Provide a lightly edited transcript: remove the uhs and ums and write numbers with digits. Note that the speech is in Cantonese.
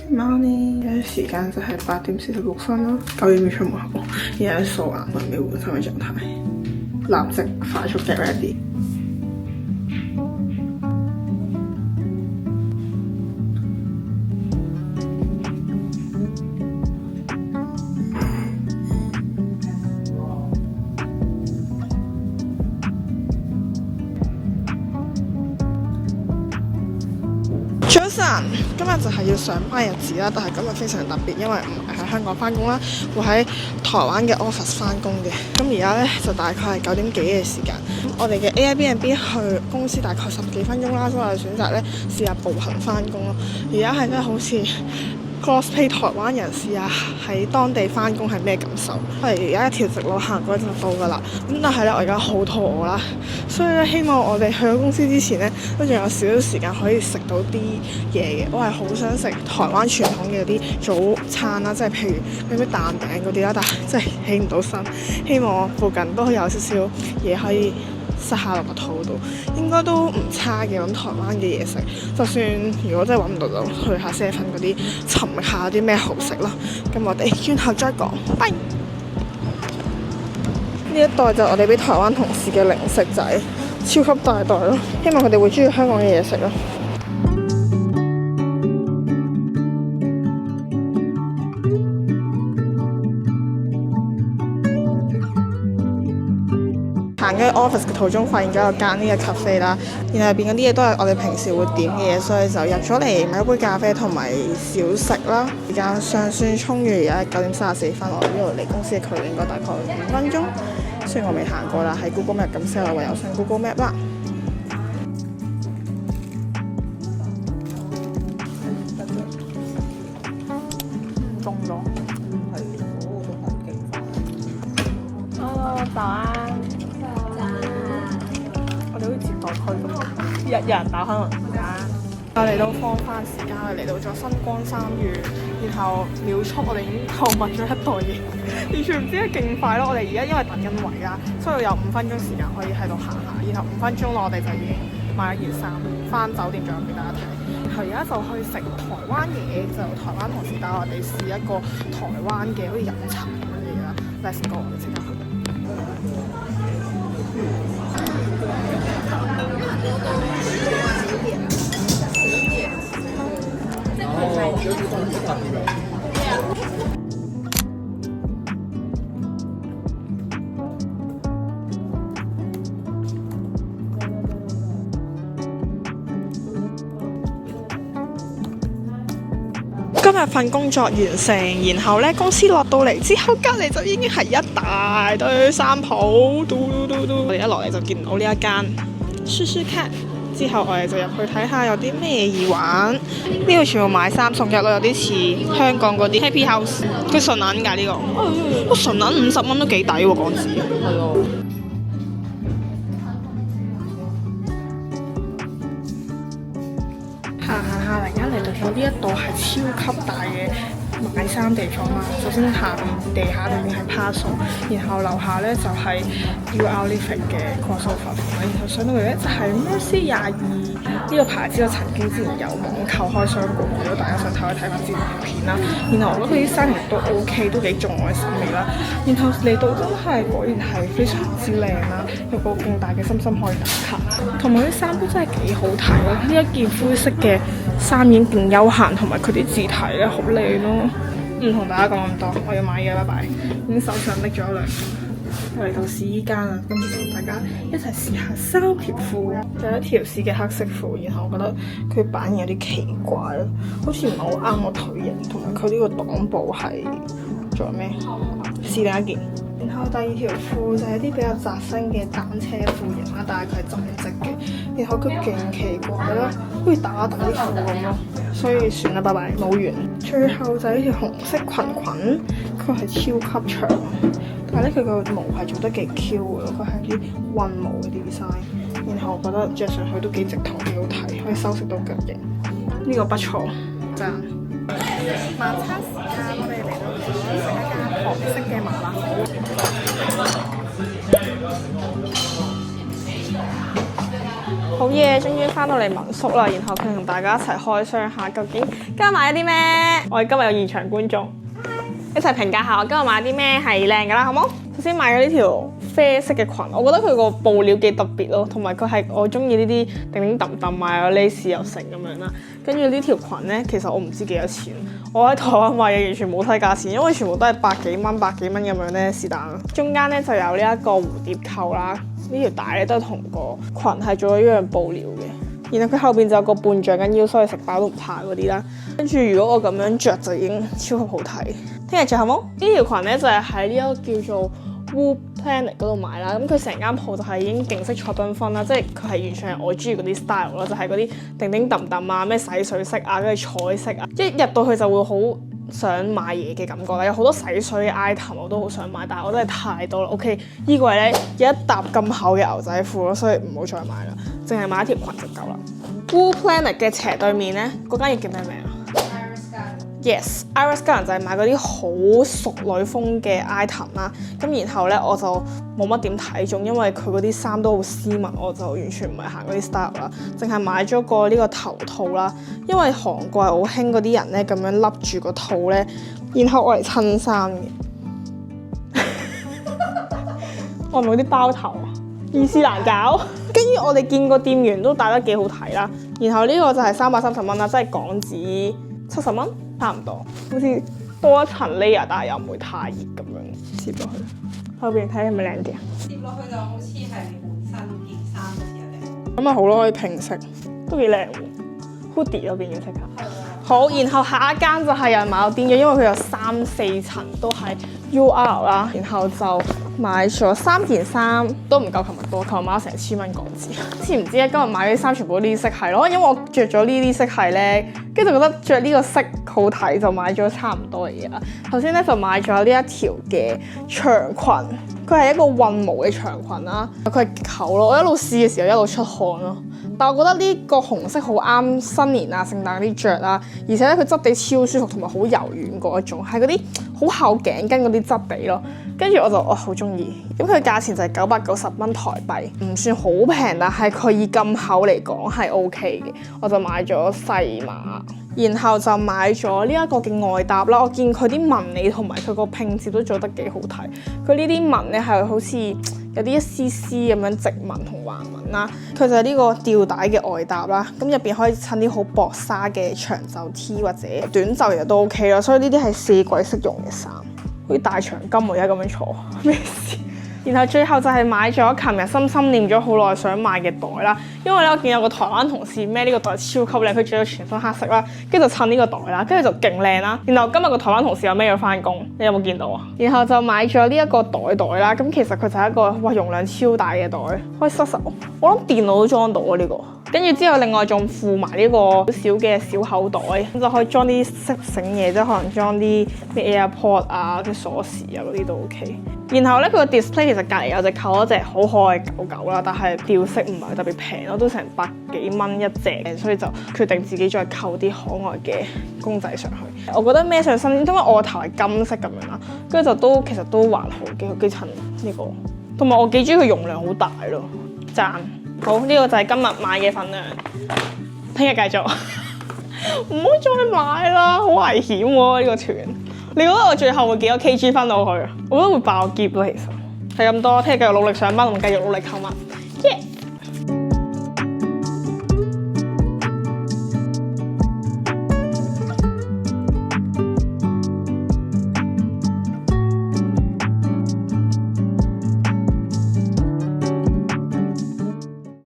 Morning，而家時間就係8:46啦，9點要出門口，而家掃牙還未換衫嘅狀態，立即快速 get ready。早晨，今日就係要上班日子啦，但係今日非常特別，因為唔係喺香港翻工啦，會喺台灣嘅 office 翻工嘅。咁而家呢，就大概係9點幾嘅時間，我哋嘅 Airbnb 去公司大概10幾分鐘啦，所以我哋選擇呢試下步行翻工咯。而家係真係好似 cosplay 台灣人試下喺當地翻工係咩感受。我哋而家一條直路行過就到㗎啦。咁但係咧，我而家好肚餓啦，所以咧希望我哋去到公司之前咧，都仲有少少時間可以食到啲嘢嘅。我係好想食台灣傳統嘅啲早餐啦，即係譬如咩蛋餅嗰啲啦，但係真係起唔到身。希望附近都有少少嘢可以塞下落個肚度，應該都唔差嘅。咁台灣嘅嘢食，就算如果真係揾唔到，就去下7-11嗰啲尋下啲咩好食啦。咁我哋轉頭再講，拜。呢一袋就我哋俾台灣同事嘅零食仔，超級大袋咯，希望佢哋會中意香港嘅嘢食咯。行緊 office 嘅途中，發現咗有間呢個 cafe 啦，然後入邊嗰啲嘢都係我哋平時會點嘅嘢，所以就入咗嚟買一杯咖啡同埋小食啦。時間尚算充裕，而家9點34分，我呢度離公司嘅距離應該大概5分鐘。雖然我未行過啦，喺 Google Map 咁 set， 唯有上 Google Map 啦。中咗。哦，早安。我哋好似接待區咁，日日打開門啊！我嚟到放飯時間，我嚟到咗新光三越，然後秒速我哋已經購物咗一袋嘢，完全唔知得勁快咯！我哋而家因為等緊位啦，所以有5分鐘時間可以喺度行下，然後5分鐘內我哋就已經買咗件衫，翻酒店仲有俾大家睇。然後而家就去食台灣嘢，就台灣同事帶我哋試一個台灣嘅好似飲茶咁嘅嘢啦。Let's go， 我哋即刻去。今日份工作完成，然後咧公司落到嚟之後，隔離就已經係一大堆衫鋪，我哋一落嚟就見到呢一間試試看。之後我哋就入去睇下有啲咩易玩，呢度全部買3送1咯，有啲似香港嗰啲 Happy House。佢純銀㗎呢個，純銀50蚊都幾抵喎港紙。係喎。行下，而家嚟到咗呢一度係超級大嘅買衫地方啦。首先地下裏面係 Paso， 然後樓下咧就係 UR Living 嘅 crossover， 然後上到嚟咧就係 Mercy 22呢個牌子。我曾經之前有網購開箱過，如果大家想睇翻之前條片啦。然後我覺得佢啲衫亦都 OK， 都幾中我嘅審美啦。然後嚟到真係果然係非常之靚啦，有個勁大嘅心心可以打卡，同埋啲衫都真係幾好睇咯。呢一件灰色嘅衫已經勁休閒，同埋佢啲字體咧好靚咯。唔同大家講咁多，我要買嘢，拜拜。已經手上拎咗2個，我嚟到試衣間啦，跟住同大家一齊試下3條褲，就有一條試嘅黑色褲，然後我覺得佢版型有啲奇怪咯，好似唔係好啱我腿型，同埋佢呢個襠部係仲有咩？試另一件。然後第2條褲就係啲比較窄身嘅單車褲型啦，但係佢係針織嘅，然後佢勁奇怪咯，好似打底褲咁咯，所以算啦，拜拜，冇完。最後就係呢條紅色裙，佢係超級長，但係咧佢個毛係做得幾 Q 嘅，佢係啲混毛嘅 design， 然後我覺得着上去都幾直筒，幾好睇，可以修飾到腳型，呢個不錯，讚。晚餐時間，我哋嚟到食一間韓式嘅麻辣火鍋。好嘢，終於翻到嚟民宿啦，然後佢同大家一齊開箱下究竟今日買咗啲咩。我哋今日有現場觀眾，一齊評價下我今日買啲咩係靚㗎啦，好冇？首先買咗呢條啡色嘅裙，我覺得佢個布料幾特別咯，同埋佢係我中意呢啲叮叮揼揼啊，有 lace 又成咁樣啦。跟住呢條裙咧，其實我唔知幾多錢，我喺台灣買嘢完全冇睇價錢，因為全部都係百幾蚊咁樣咧，是但。中間咧就有呢一個蝴蝶扣啦，呢條帶咧都係同個裙係做咗一樣布料嘅。然後佢後邊就有個半脹緊腰，所以食飽都唔怕嗰啲啦。跟住如果我咁樣着就已經超級好睇。聽日着好冇？呢條裙咧就係喺呢一個叫做 Woo Planet 嗰度買啦。咁佢成間鋪就係已經勁色彩繽紛啦，即係佢係完全係我中意嗰啲 style 咯，就係嗰啲叮叮揼揼啊，咩洗水色啊，跟住彩色啊，一入到去就會好想買嘢嘅感覺啦。有好多洗水嘅 item 我都好想買，但係我真係太多啦。OK， 呢個咧有一沓咁厚嘅牛仔褲咯，所以唔好再買啦，淨係買一條裙就夠啦。Woo Planet 嘅斜對面咧，嗰間嘢叫咩名啊？Yes，Iris Garden 就係買嗰啲好淑女風嘅 item 啦。咁然後咧我就冇乜點睇中，因為佢嗰啲衫都好斯文，我就完全唔係行嗰啲 style 啦。淨係買咗個呢個頭套啦，因為韓國係好興嗰啲人咧咁樣笠住個套咧，然後我嚟襯衫嘅。我係咪嗰啲包頭啊？伊斯蘭教。跟住我哋見過店員都戴得幾好睇啦。然後呢個就係330蚊啦，即係港紙70蚊。差唔多，好似多一層 layer， 但係又唔會太熱咁樣。攝落去，後邊睇係咪靚啲啊？攝落去就好似係你本身件衫好似有靚。咁咪好咯，可以平色，都幾靚喎。Hoodie 嗰邊要睇下。好，然後下一間就係有人買我癲咗，因為佢有3、4層都係 UR 啦，然後就買咗3件衫，都唔夠琴日多，琴日買咗成1000蚊港紙。之前唔知咧，今日買嗰啲衫全部都呢啲色系咯，因為我着咗呢啲色系咧，跟住就覺得着呢個色好睇，就買咗差唔多嘅嘢啦。頭先咧就買咗呢一條嘅長裙，佢係一個混毛嘅長裙啦，佢係極厚咯，我一路試嘅時候一路出汗咯。但我覺得呢個紅色好啱新年啊、聖誕嗰啲着啦，而且咧佢質地超舒服，同埋好柔軟嗰一種，係嗰啲好厚頸巾嗰啲質地咯。跟住我就好中意，咁佢價錢就係990蚊台幣，唔算好平，但係佢以咁厚嚟講係 OK 嘅，我就買咗細碼，然後就買咗呢一個嘅外搭啦。我見佢啲紋理同埋佢個拼接都做得幾好睇，佢呢啲紋咧係好似有啲一絲絲咁樣直紋同橫紋啦。佢就係呢個吊帶嘅外搭啦，咁入邊可以襯啲好薄紗嘅長袖 T 或者短袖其實都 OK 啦，所以呢啲係4季適用嘅衫。好似大長今我而家咁樣坐，咩事？然後最後就係買咗琴日心心念咗好耐想買嘅袋啦，因為咧我見有個台灣同事孭呢個袋超級靚，佢着咗全身黑色啦，跟住就襯呢個袋啦，跟住就勁靚啦。然後今日個台灣同事又孭咗翻工，你有冇見到啊？然後就買咗呢一個袋啦，咁其實佢就係一個容量超大嘅袋，可以塞實我諗電腦都裝到啊呢個。跟住之後另外仲附埋呢個小嘅小口袋，咁就可以裝啲適繩嘢，即係可能裝啲咩 AirPod 啊、啲鎖匙啊嗰啲都 OK。然後咧佢個 display 其實隔離有隻扣一隻好可愛狗狗啦，但係吊飾唔係特別平咯，都成百幾蚊一隻，所以就決定自己再扣啲可愛嘅公仔上去。我覺得孭上身，因為我個頭係金色咁樣啦，跟住就其實都還好幾襯呢個，同埋我幾中意佢容量好大咯，讚！好，呢個就係今日買嘅份量，聽日繼續，唔好再買啦，好危險喎呢個團。你覺得我最後會幾多 kg 翻到去啊？我覺得會爆劫咯，其實係咁多。聽日繼續努力上班，同繼續努力購物。